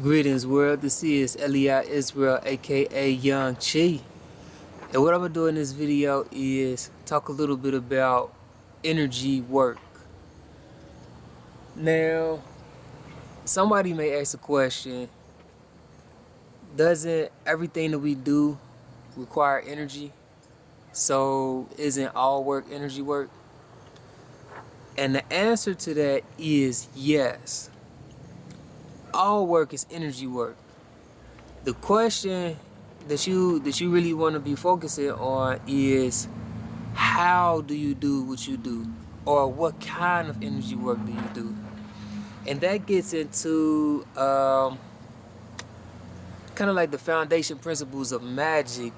Greetings world, this is Eliyah Israel aka Young Chi, and what I'm going to do in this video is talk a little bit about energy work. Now, somebody may ask a question, doesn't everything that we do require energy? So isn't all work energy work? And the answer to that is yes. All work is energy work. The question that you really want to be focusing on is, how do you do what you do, or what kind of energy work do you do? And that gets into kind of like the foundation principles of magic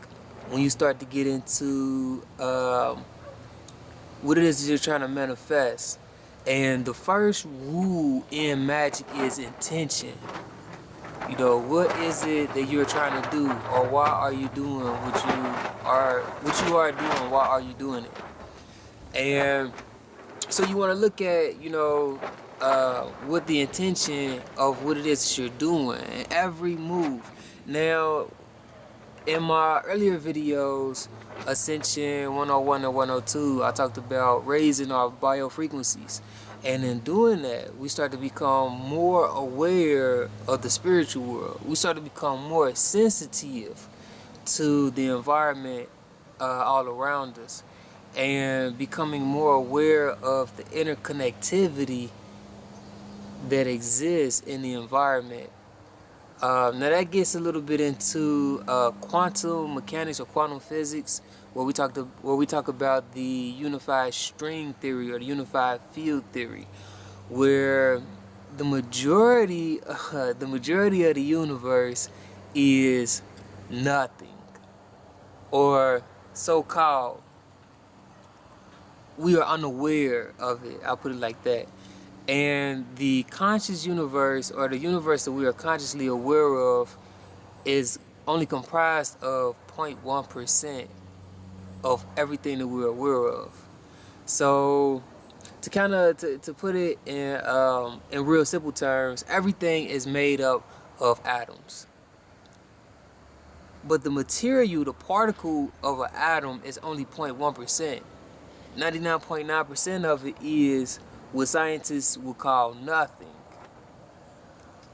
when you start to get into what it is that you're trying to manifest. And the first rule in magic is intention. You know, what is it that you're trying to do, or why are you doing what you are doing? Why are you doing it? And so you want to look at, what the intention of what it is that you're doing and every move. Now, in my earlier videos, Ascension 101 and 102, I talked about raising our biofrequencies. And in doing that, we start to become more aware of the spiritual world. We start to become more sensitive to the environment all around us, and becoming more aware of the interconnectivity that exists in the environment. Now that gets a little bit into quantum mechanics or quantum physics, where we talk about the unified string theory or the unified field theory, where the majority of the universe is nothing, or so-called. We are unaware of it. I'll put it like that. And the conscious universe, or the universe that we are consciously aware of, is only comprised of 0.1% of everything that we're aware of. So to kind of to put it in real simple terms, everything is made up of atoms. But the material, the particle of an atom, is only 0.1%. 99.9% of it is what scientists would call nothing.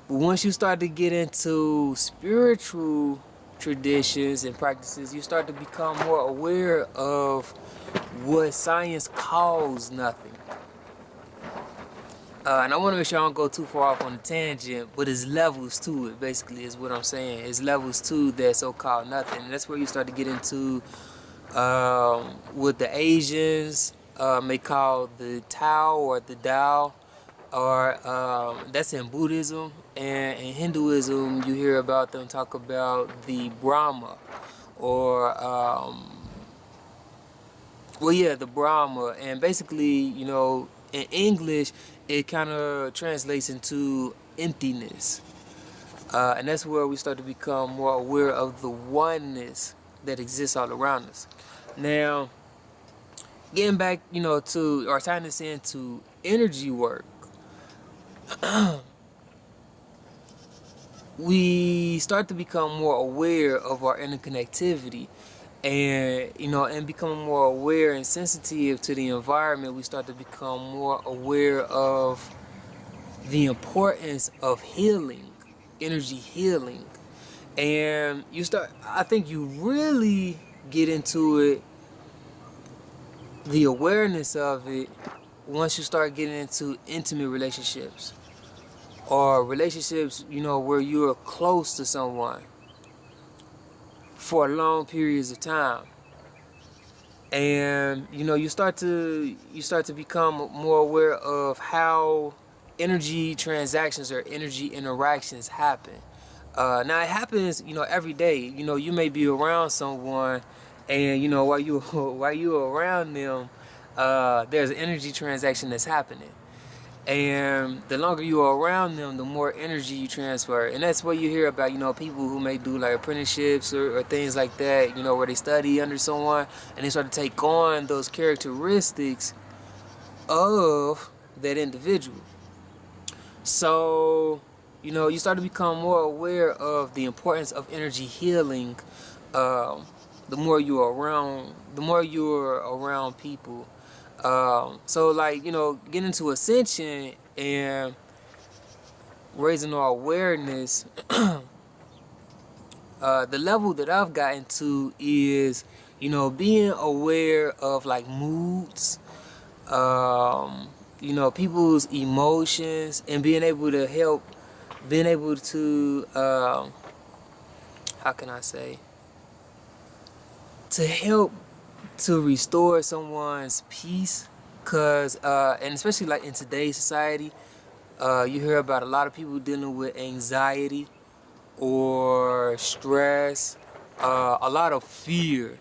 But once you start to get into spiritual traditions and practices, you start to become more aware of what science calls nothing. And I want to make sure I don't go too far off on a tangent, but it's levels to it, basically, is what I'm saying. It's levels to that so-called nothing. And that's where you start to get into what the Asians may call the Tao or the Tao, or that's in Buddhism. And in Hinduism, you hear about them talk about the Brahma, or the Brahma. And basically, in English, it kind of translates into emptiness. And that's where we start to become more aware of the oneness that exists all around us. Now, getting back, to, or tying this into energy work, we start to become more aware of our interconnectivity, and becoming more aware and sensitive to the environment. We start to become more aware of the importance of healing, energy healing. And I think you really get into it, the awareness of it, once you start getting into intimate relationships, or relationships, where you're close to someone for long periods of time. And you start to become more aware of how energy transactions or energy interactions happen. Now it happens, every day. You may be around someone, and while you around them, there's an energy transaction that's happening. And the longer you are around them, the more energy you transfer. And that's what you hear about, people who may do like apprenticeships or things like that, where they study under someone and they start to take on those characteristics of that individual. So you start to become more aware of the importance of energy healing. The more you're around people. So like, getting into ascension and raising our awareness. The level that I've gotten to is, being aware of like moods, people's emotions, and being able to how can I say, to help to restore someone's peace. Cause and especially like in today's society, you hear about a lot of people dealing with anxiety or stress, a lot of fear.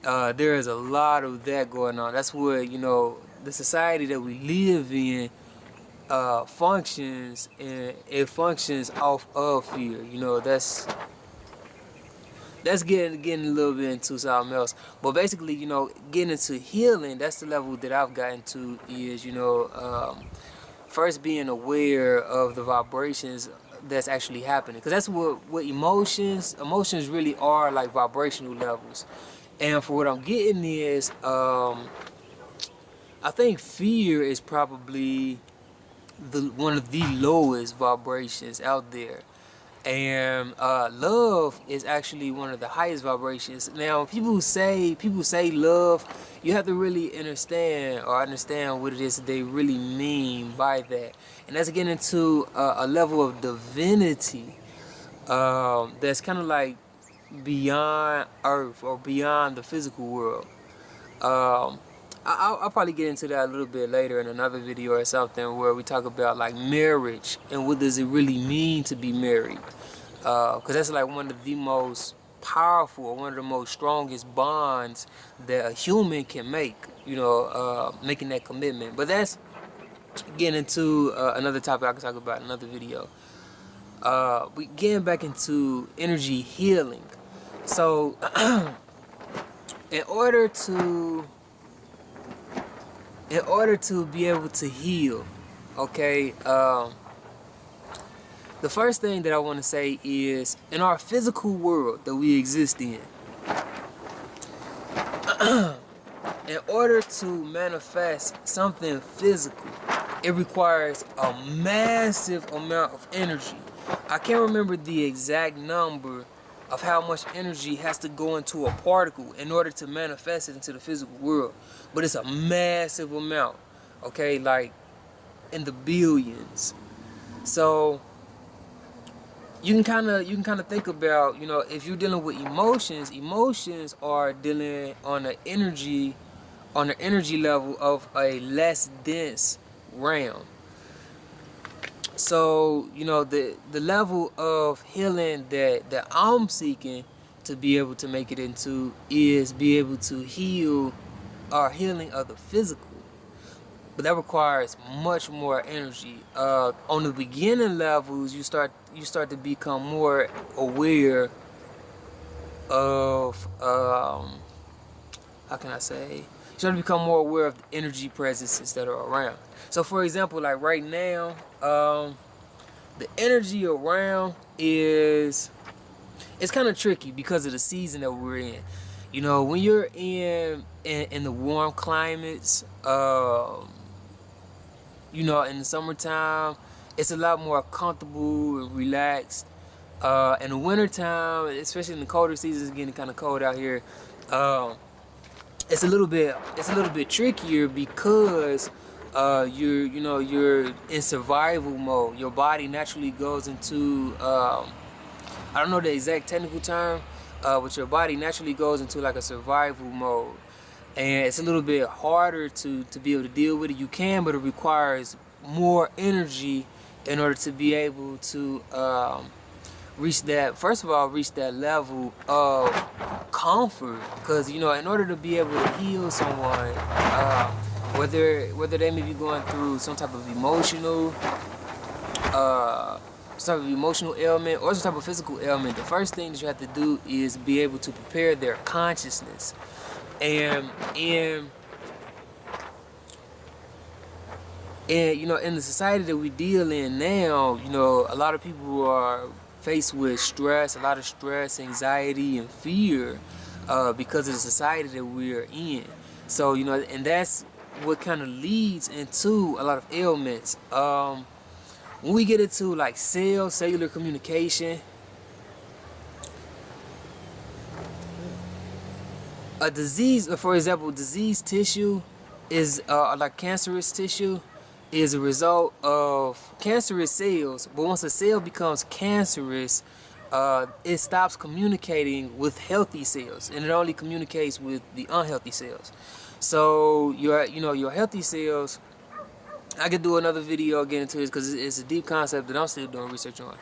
There is a lot of that going on. That's where, the society that we live in functions, and it functions off of fear. That's getting a little bit into something else. But basically, getting into healing, that's the level that I've gotten to is, first being aware of the vibrations that's actually happening. Because that's what emotions really are, like vibrational levels. And for what I'm getting is, I think fear is probably one of the lowest vibrations out there. And love is actually one of the highest vibrations. Now, people say love, you have to really understand what it is that they really mean by that. And that's getting into a level of divinity that's kind of like beyond Earth or beyond the physical world. I'll probably get into that a little bit later in another video or something, where we talk about like marriage and what does it really mean to be married. Because that's like one of the most powerful, one of the most strongest bonds that a human can make, making that commitment. But that's getting into another topic I can talk about in another video. We getting back into energy healing. So in order to be able to heal, okay, the first thing that I want to say is, in our physical world that we exist in, in order to manifest something physical, it requires a massive amount of energy. I can't remember the exact number of how much energy has to go into a particle in order to manifest it into the physical world, but it's a massive amount, okay, like in the billions. So you can kind of think about, if you're dealing with emotions are dealing on the energy level of a less dense realm. So, the level of healing that I'm seeking to be able to make it into is be able to heal our healing of the physical. But that requires much more energy. On the beginning levels, you start to become more aware of, how can I say? You start to become more aware of the energy presences that are around. So for example, like right now, the energy around it's kind of tricky because of the season that we're in. When you're in the warm climates, in the summertime, it's a lot more comfortable and relaxed. In the wintertime, especially in the colder seasons, getting kind of cold out here, it's a little bit trickier because you're in survival mode. Your body naturally goes into I don't know the exact technical term, but your body naturally goes into like a survival mode. And it's a little bit harder to be able to deal with it. You can, but it requires more energy in order to be able to reach that level of comfort. Because in order to be able to heal someone, whether they may be going through some type of emotional ailment or some type of physical ailment, the first thing that you have to do is be able to prepare their consciousness. And And you know, in the society that we deal in now, you know, a lot of people are faced with stress, a lot of stress, anxiety, and fear because of the society that we're in. So you know, and that's what kind of leads into a lot of ailments. When we get into like cellular communication, a disease, for example, diseased tissue is like cancerous tissue is a result of cancerous cells. But once a cell becomes cancerous, it stops communicating with healthy cells, and it only communicates with the unhealthy cells. So your healthy cells. I could do another video getting into this because it's a deep concept that I'm still doing research on.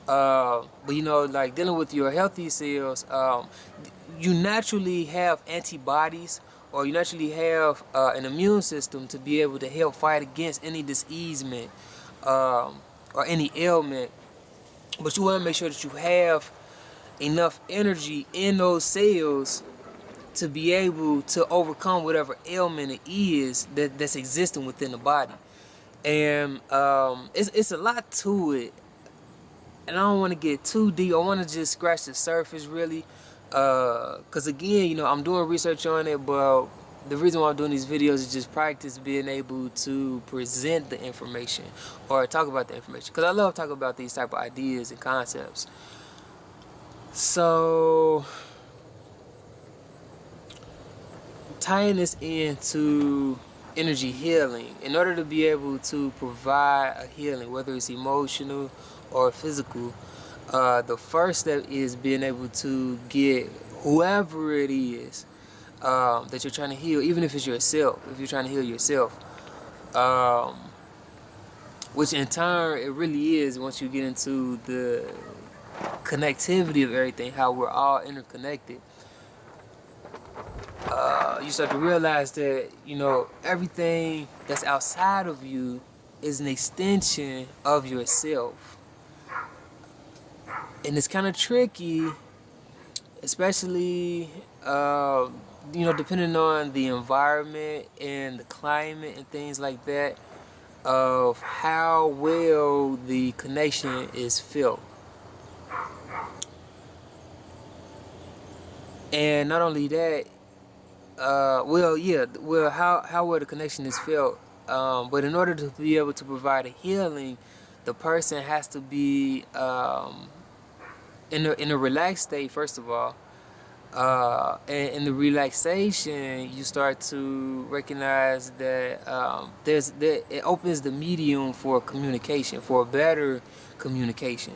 But you know, like dealing with your healthy cells, you naturally have antibodies, or you naturally have an immune system to be able to help fight against any diseasement or any ailment. But you want to make sure that you have enough energy in those cells to be able to overcome whatever ailment it is that's existing within the body. And it's a lot to it, and I don't want to get too deep. I want to just scratch the surface, really, because again, you know, I'm doing research on it, but the reason why I'm doing these videos is just practice being able to present the information or talk about the information, because I love talking about these type of ideas and concepts. So tying this into energy healing, in order to be able to provide a healing, whether it's emotional or physical, the first step is being able to get whoever it is that you're trying to heal, even if it's yourself, if you're trying to heal yourself, which in turn it really is, once you get into the connectivity of everything, how we're all interconnected, you start to realize that, you know, everything that's outside of you is an extension of yourself. And it's kind of tricky, especially, you know, depending on the environment and the climate and things like that, of how well the connection is felt. And not only that, how well the connection is felt, but in order to be able to provide a healing, the person has to be in a relaxed state, first of all. And in the relaxation, you start to recognize that it opens the medium for communication, for a better communication.